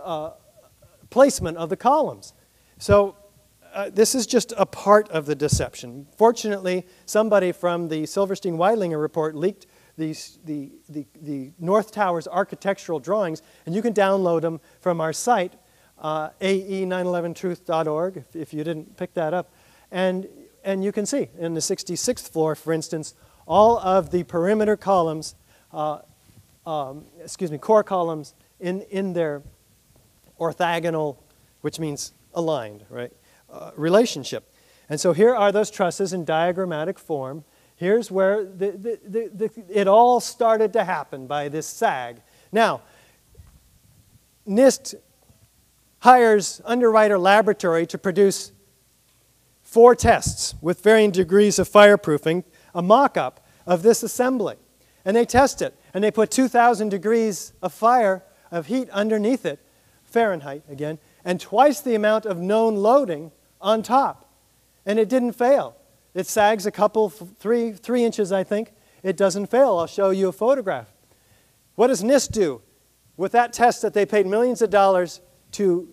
placement of the columns. So this is just a part of the deception. Fortunately, somebody from the Silverstein-Weidlinger report leaked the North Tower's architectural drawings, and you can download them from our site, AE911truth.org, if you didn't pick that up. And you can see in the 66th floor, for instance, all of the perimeter columns, core columns in their orthogonal, which means aligned, right, relationship. And so here are those trusses in diagrammatic form. Here's where it all started to happen by this sag. Now, NIST hires Underwriter Laboratory to produce 4 tests with varying degrees of fireproofing, a mock-up of this assembly. And they test it, and they put 2,000 degrees of heat underneath it, Fahrenheit again, and twice the amount of known loading on top. And it didn't fail. It sags a couple, 3 inches, I think. It doesn't fail. I'll show you a photograph. What does NIST do with that test that they paid millions of dollars to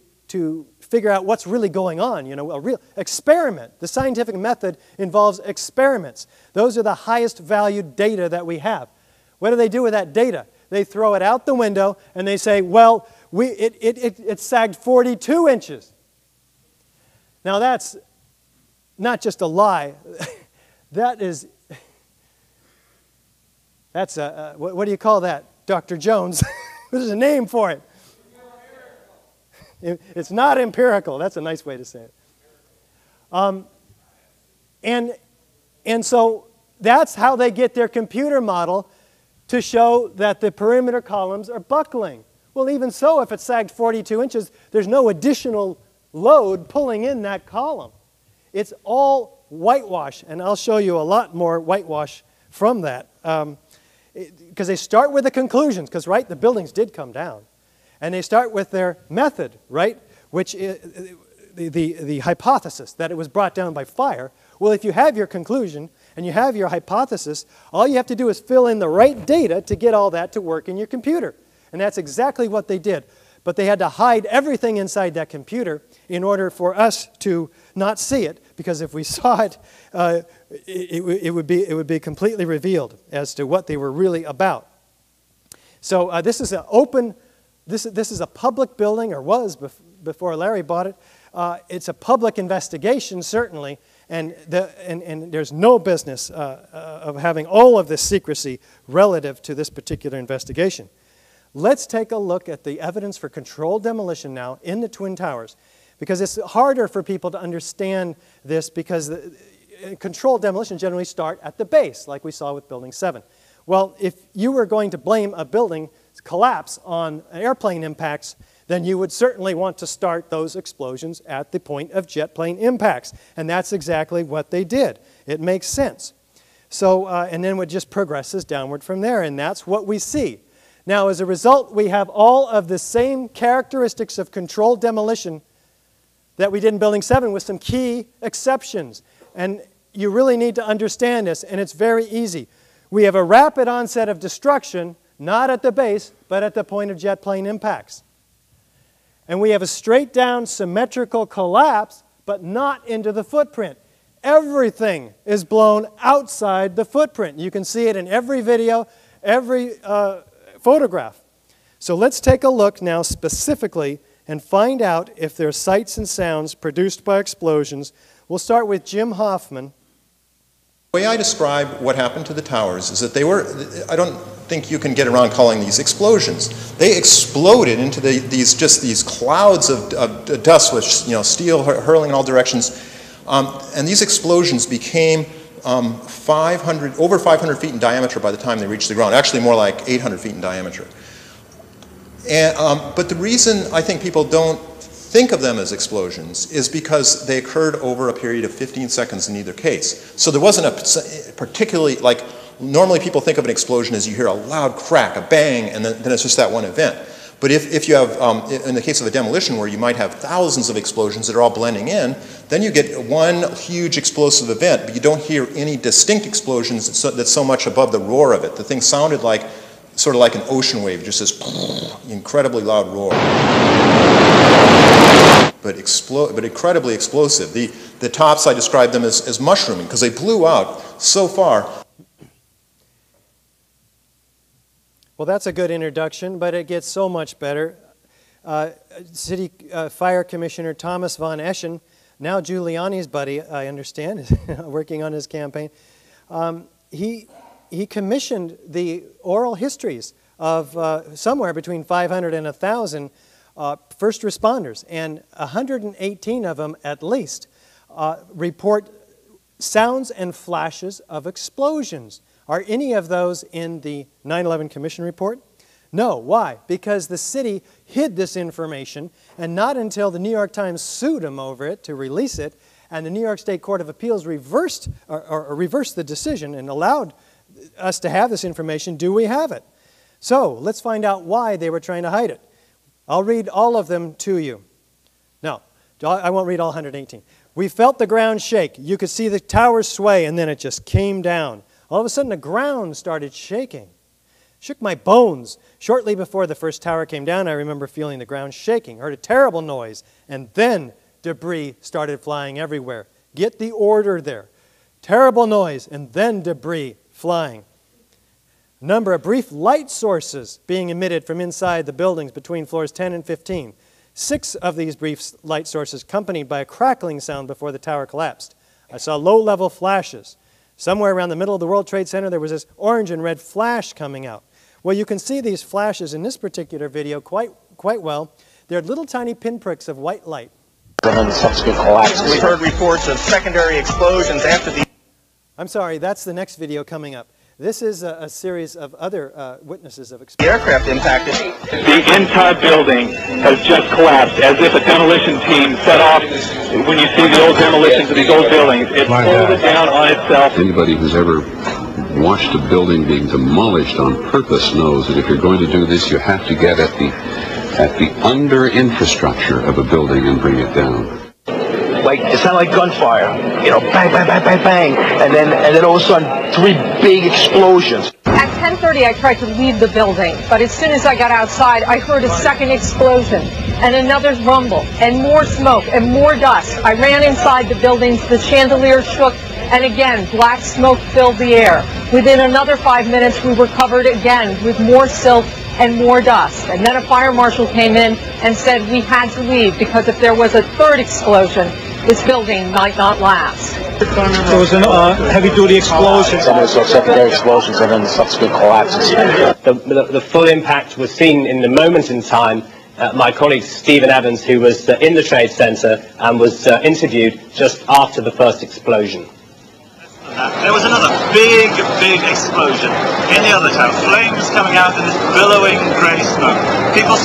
figure out what's really going on? You know, a real experiment. The scientific method involves experiments. Those are the highest valued data that we have. What do they do with that data? They throw it out the window and they say, well, it sagged 42 inches. Now that's not just a lie. That's what do you call that, Dr. Jones? There's a name for it. It's not empirical. That's a nice way to say it. And so that's how they get their computer model to show that the perimeter columns are buckling. Well, even so, if it sagged 42 inches, there's no additional load pulling in that column. It's all whitewash, and I'll show you a lot more whitewash from that. Because they start with the conclusions, because, right, the buildings did come down. And they start with their method, right, which is the hypothesis that it was brought down by fire. Well, if you have your conclusion and you have your hypothesis, all you have to do is fill in the right data to get all that to work in your computer. And that's exactly what they did. But they had to hide everything inside that computer in order for us to not see it, because if we saw it, it would be completely revealed as to what they were really about. So this is an open, this is a public building, or was before Larry bought it. It's a public investigation, certainly, and there's no business of having all of this secrecy relative to this particular investigation. Let's take a look at the evidence for controlled demolition now in the Twin Towers, because it's harder for people to understand this, because controlled demolition generally start at the base, like we saw with Building 7. Well, if you were going to blame a building's collapse on airplane impacts, then you would certainly want to start those explosions at the point of jet plane impacts. And that's exactly what they did. It makes sense. So, and then it just progresses downward from there, and that's what we see. Now, as a result, we have all of the same characteristics of controlled demolition that we did in Building 7 with some key exceptions. And you really need to understand this, and it's very easy. We have a rapid onset of destruction, not at the base, but at the point of jet plane impacts. And we have a straight down symmetrical collapse, but not into the footprint. Everything is blown outside the footprint. You can see it in every video, every photograph. So let's take a look now specifically and find out if there are sights and sounds produced by explosions. We'll start with Jim Hoffman. The way I describe what happened to the towers is that they were, I don't think you can get around calling these explosions. They exploded into these clouds of dust with steel hurling in all directions. And these explosions became over 500 feet in diameter by the time they reached the ground. Actually more like 800 feet in diameter. And, but the reason I think people don't think of them as explosions is because they occurred over a period of 15 seconds in either case. So there wasn't a particularly, like normally people think of an explosion as you hear a loud crack, a bang, and then it's just that one event. But if you have, in the case of a demolition where you might have thousands of explosions that are all blending in, then you get one huge explosive event, but you don't hear any distinct explosions that's so much above the roar of it. The thing sounded like, sort of like an ocean wave, just this incredibly loud roar. But incredibly explosive. The tops, I described them as mushrooming because they blew out so far. Well, that's a good introduction, but it gets so much better. City Fire Commissioner Thomas von Eschen, now Giuliani's buddy, I understand, is working on his campaign. He commissioned the oral histories of somewhere between 500 and 1,000 first responders, and 118 of them at least report sounds and flashes of explosions. Are any of those in the 9/11 Commission report? No. Why? Because the city hid this information, and not until the New York Times sued them over it to release it, and the New York State Court of Appeals reversed the decision and allowed us to have this information, do we have it. So let's find out why they were trying to hide it. I'll read all of them to you. No, I won't read all 118. We felt the ground shake. You could see the towers sway, and then it just came down. All of a sudden, the ground started shaking. Shook my bones. Shortly before the first tower came down, I remember feeling the ground shaking, heard a terrible noise, and then debris started flying everywhere. Get the order there. Terrible noise, and then debris flying. Number of brief light sources being emitted from inside the buildings between floors 10 and 15. 6 of these brief light sources accompanied by a crackling sound before the tower collapsed. I saw low-level flashes. Somewhere around the middle of the World Trade Center, there was this orange and red flash coming out. Well, you can see these flashes in this particular video quite well. They're little tiny pinpricks of white light. And then the subsequent collapse. We heard reports of secondary explosions after the... I'm sorry, that's the next video coming up. This is a series of other witnesses of The aircraft impacted. The entire building has just collapsed, as if a demolition team set off. When you see the old demolitions of these old buildings, it folded down on itself. Anybody who's ever watched a building being demolished on purpose knows that if you're going to do this, you have to get at the under infrastructure of a building and bring it down. Like, it sounded like gunfire, you know, bang, bang, bang, bang, bang, and then all of a sudden, 3 big explosions. At 10:30, I tried to leave the building, but as soon as I got outside, I heard a second explosion, and another rumble, and more smoke, and more dust. I ran inside the buildings, the chandelier shook, and again, black smoke filled the air. Within another 5 minutes, we were covered again with more silt and more dust. And then a fire marshal came in and said we had to leave because if there was a third explosion, this building might not last. There was a heavy-duty explosion. And there was secondary explosions and then the subsequent collapses. The full impact was seen in the moment in time. My colleague Stephen Evans, who was in the Trade Center and was interviewed just after the first explosion. There was another big explosion in the other tower. Flames coming out in this billowing grey smoke. People...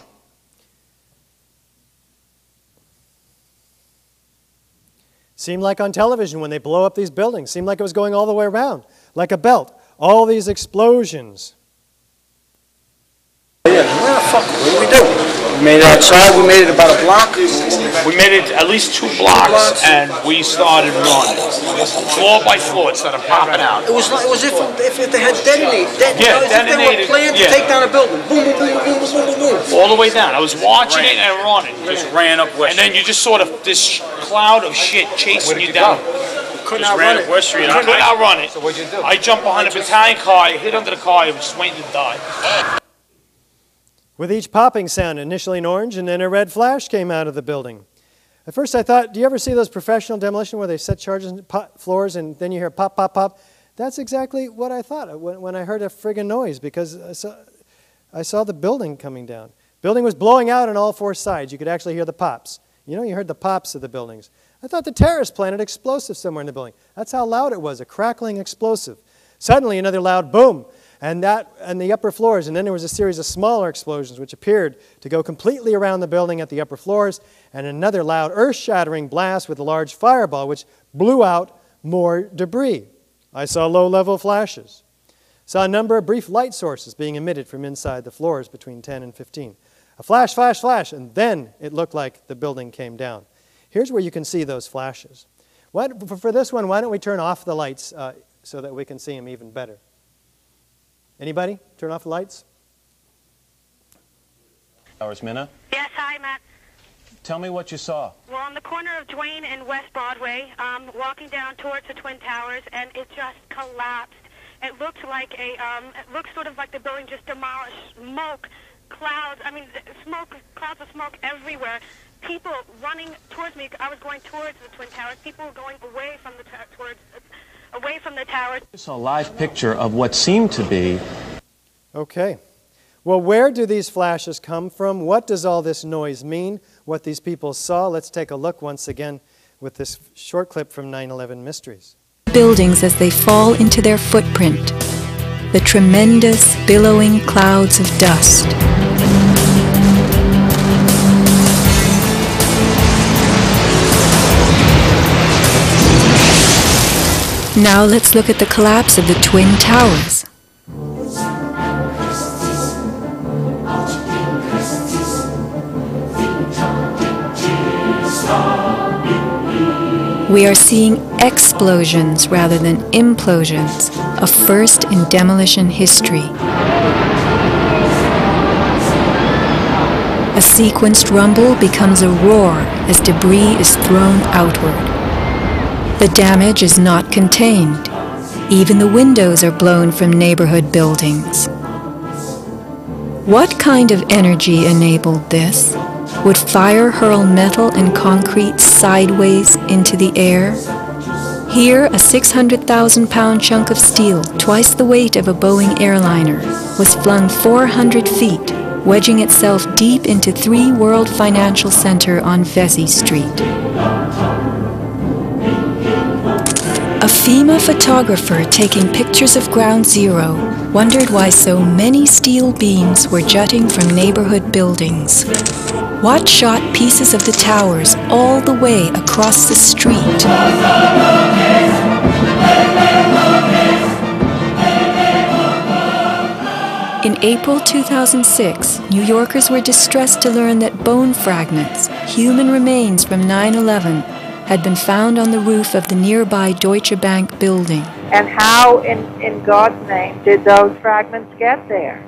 Seemed like on television when they blow up these buildings. Seemed like it was going all the way around, like a belt. All these explosions. Yeah, where the fuck? What did we do? We made it outside. We made it about a block. We made it at least 2 blocks, and we started running. Floor by floor, it started popping out. It was if they had detonated. Detonated. If they were planned to take down a building. Boom, boom, boom, boom, boom, boom, boom. All the way down. I was watching it and running. Just ran up West Street. And then you just sort of this cloud of shit chasing you down. Couldn't outrun it. West Street. I couldn't outrun it. So what'd you do? I jumped behind a battalion car. I hid under the car. I was just waiting to die. with each popping sound, initially an orange and then a red flash came out of the building. At first I thought, do you ever see those professional demolition where they set charges in floors and then you hear pop, pop, pop? That's exactly what I thought when I heard a friggin' noise, because I saw the building coming down. Building was blowing out on all four sides. You could actually hear the pops. You know, you heard the pops of the buildings. I thought the terrorists planted explosives somewhere in the building. That's how loud it was, a crackling explosive. Suddenly another loud boom, and that on the upper floors, and then there was a series of smaller explosions which appeared to go completely around the building at the upper floors, and another loud earth-shattering blast with a large fireball which blew out more debris. I saw low-level flashes. Saw a number of brief light sources being emitted from inside the floors between 10 and 15. A flash, flash, flash, and then it looked like the building came down. Here's where you can see those flashes. For this one, why don't we turn off the lights so that we can see them even better? Anybody? Turn off the lights? Minna? Yes, hi, Matt. Tell me what you saw. Well, on the corner of Duane and West Broadway, walking down towards the Twin Towers, and it just collapsed. It looked like it looked sort of like the building just demolished. Smoke, clouds, clouds of smoke everywhere. People running towards me. I was going towards the Twin Towers. People were going away from the towers. I saw a live picture of what seemed to be. Okay. Well, where do these flashes come from? What does all this noise mean? What these people saw? Let's take a look once again with this short clip from 9/11 Mysteries. Buildings as they fall into their footprint. The tremendous, billowing clouds of dust. Now let's look at the collapse of the Twin Towers. We are seeing explosions rather than implosions, a first in demolition history. A sequenced rumble becomes a roar as debris is thrown outward. The damage is not contained. Even the windows are blown from neighborhood buildings. What kind of energy enabled this? Would fire hurl metal and concrete sideways into the air? Here, a 600,000-pound chunk of steel, twice the weight of a Boeing airliner, was flung 400 feet, wedging itself deep into 3 World Financial Center on Vesey Street. A FEMA photographer taking pictures of Ground Zero wondered why so many steel beams were jutting from neighborhood buildings. Watt shot pieces of the towers all the way across the street. In April 2006, New Yorkers were distressed to learn that bone fragments, human remains from 9/11, had been found on the roof of the nearby Deutsche Bank building. And how, in God's name, did those fragments get there?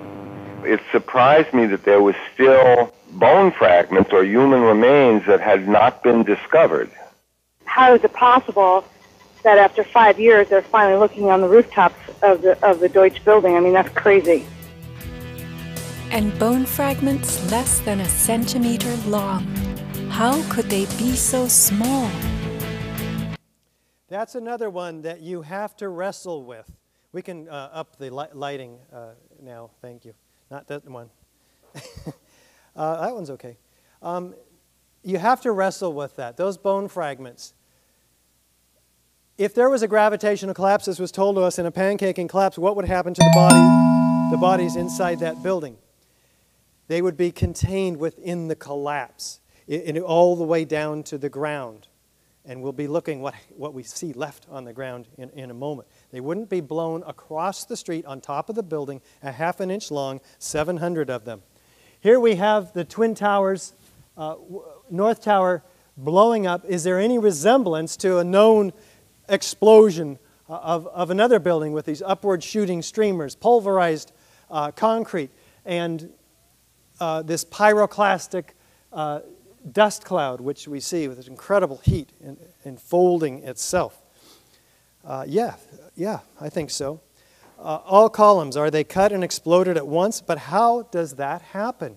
It surprised me that there was still bone fragments or human remains that had not been discovered. How is it possible that after 5 years they're finally looking on the rooftops of the Deutsche building? I mean, that's crazy. And bone fragments less than a centimeter long. How could they be so small? That's another one that you have to wrestle with. We can up the lighting now, thank you. Not that one. That one's okay. You have to wrestle with that, those bone fragments. If there was a gravitational collapse, as was told to us in a pancaking collapse, what would happen to the bodies inside that building? They would be contained within the collapse, all the way down to the ground. And we'll be looking what we see left on the ground in a moment. They wouldn't be blown across the street on top of the building, a half an inch long, 700 of them. Here we have the Twin Towers, North Tower blowing up. Is there any resemblance to a known explosion of another building with these upward shooting streamers, pulverized concrete, and this pyroclastic dust cloud, which we see with this incredible heat enfolding itself? Yeah, I think so. all columns, are they cut and exploded at once? But how does that happen?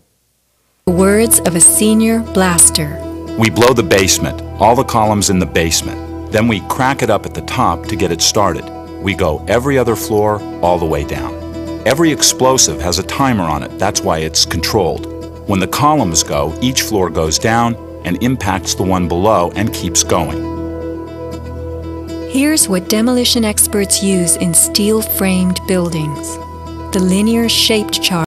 The words of a senior blaster. We blow the basement, all the columns in the basement. Then we crack it up at the top to get it started. We go every other floor, all the way down. Every explosive has a timer on it, that's why it's controlled. When the columns go, each floor goes down and impacts the one below and keeps going. Here's what demolition experts use in steel-framed buildings. The linear shaped chart